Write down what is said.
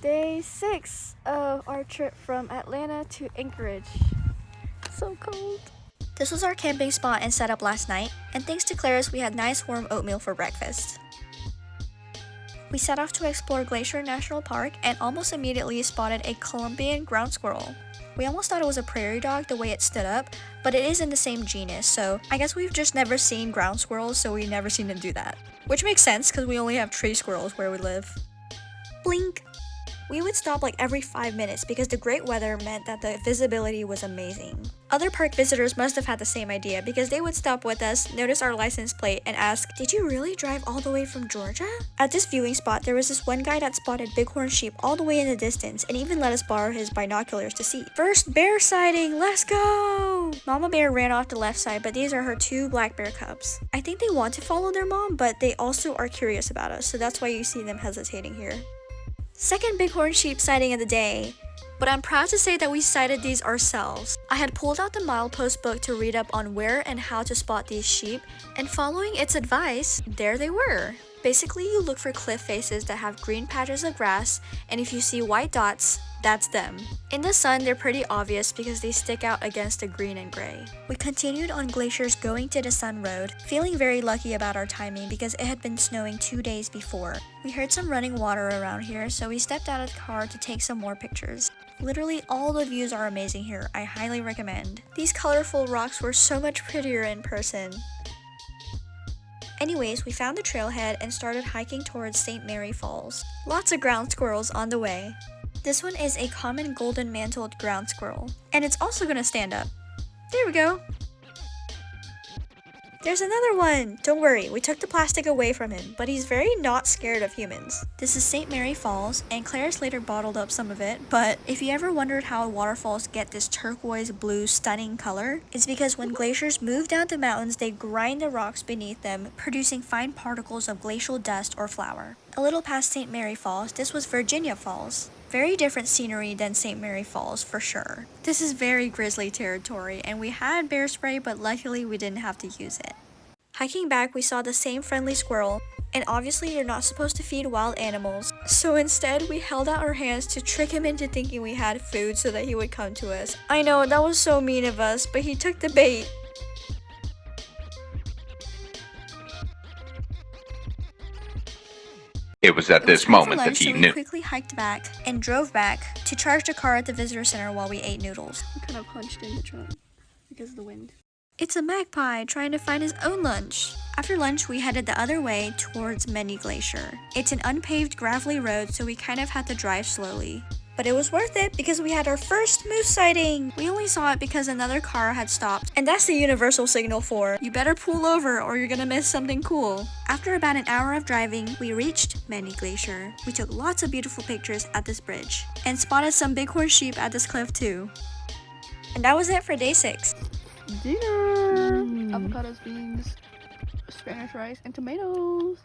Day 6 of our trip from Atlanta to Anchorage. So cold. This was our camping spot and setup last night, and thanks to Claris, we had nice warm oatmeal for breakfast. We set off to explore Glacier National Park and almost immediately spotted a Colombian ground squirrel. We almost thought it was a prairie dog the way it stood up, but it is in the same genus, so I guess we've just never seen ground squirrels, so we've never seen them do that. Which makes sense, because we only have tree squirrels where we live. Blink! We would stop like every 5 minutes because the great weather meant that the visibility was amazing. Other park visitors must have had the same idea because they would stop with us, notice our license plate, and ask, "Did you really drive all the way from Georgia?" At this viewing spot, there was this one guy that spotted bighorn sheep all the way in the distance and even let us borrow his binoculars to see. First bear sighting, let's go! Mama bear ran off the left side, but these are her 2 black bear cubs. I think they want to follow their mom, but they also are curious about us, so that's why you see them hesitating here. Second bighorn sheep sighting of the day. But I'm proud to say that we sighted these ourselves. I had pulled out the milepost book to read up on where and how to spot these sheep, and following its advice, there they were. Basically, you look for cliff faces that have green patches of grass, and if you see white dots, that's them. In the sun, they're pretty obvious because they stick out against the green and gray. We continued on Glacier's Going to the Sun road, feeling very lucky about our timing because it had been snowing 2 days before. We heard some running water around here, so we stepped out of the car to take some more pictures. Literally all the views are amazing here, I highly recommend. These colorful rocks were so much prettier in person. Anyways, we found the trailhead and started hiking towards St. Mary Falls. Lots of ground squirrels on the way. This one is a common golden mantled ground squirrel, and it's also gonna stand up. There we go. There's another one! Don't worry, we took the plastic away from him, but he's very not scared of humans. This is St. Mary Falls, and Claris later bottled up some of it, but if you ever wondered how waterfalls get this turquoise blue stunning color, it's because when glaciers move down the mountains, they grind the rocks beneath them, producing fine particles of glacial dust or flour. A little past St. Mary Falls, this was Virginia Falls. Very different scenery than St. Mary Falls, for sure. This is very grizzly territory, and we had bear spray, but luckily we didn't have to use it. Hiking back, we saw the same friendly squirrel, and obviously you're not supposed to feed wild animals, so instead we held out our hands to trick him into thinking we had food so that he would come to us. I know, that was so mean of us, but he took the bait. It was at this moment that he so knew. We quickly hiked back and drove back to charge the car at the visitor center while we ate noodles. We kind of hunched in the trunk because of the wind. It's a magpie trying to find his own lunch. After lunch, we headed the other way towards Many Glacier. It's an unpaved gravelly road, so we kind of had to drive slowly. But it was worth it because we had our first moose sighting. We only saw it because another car had stopped, and that's the universal signal for, you better pull over or you're gonna miss something cool. After about an hour of driving, we reached Many Glacier. We took lots of beautiful pictures at this bridge, and spotted some bighorn sheep at this cliff too. And that was it for day 6. Dinner! Avocados, beans, Spanish rice, and tomatoes.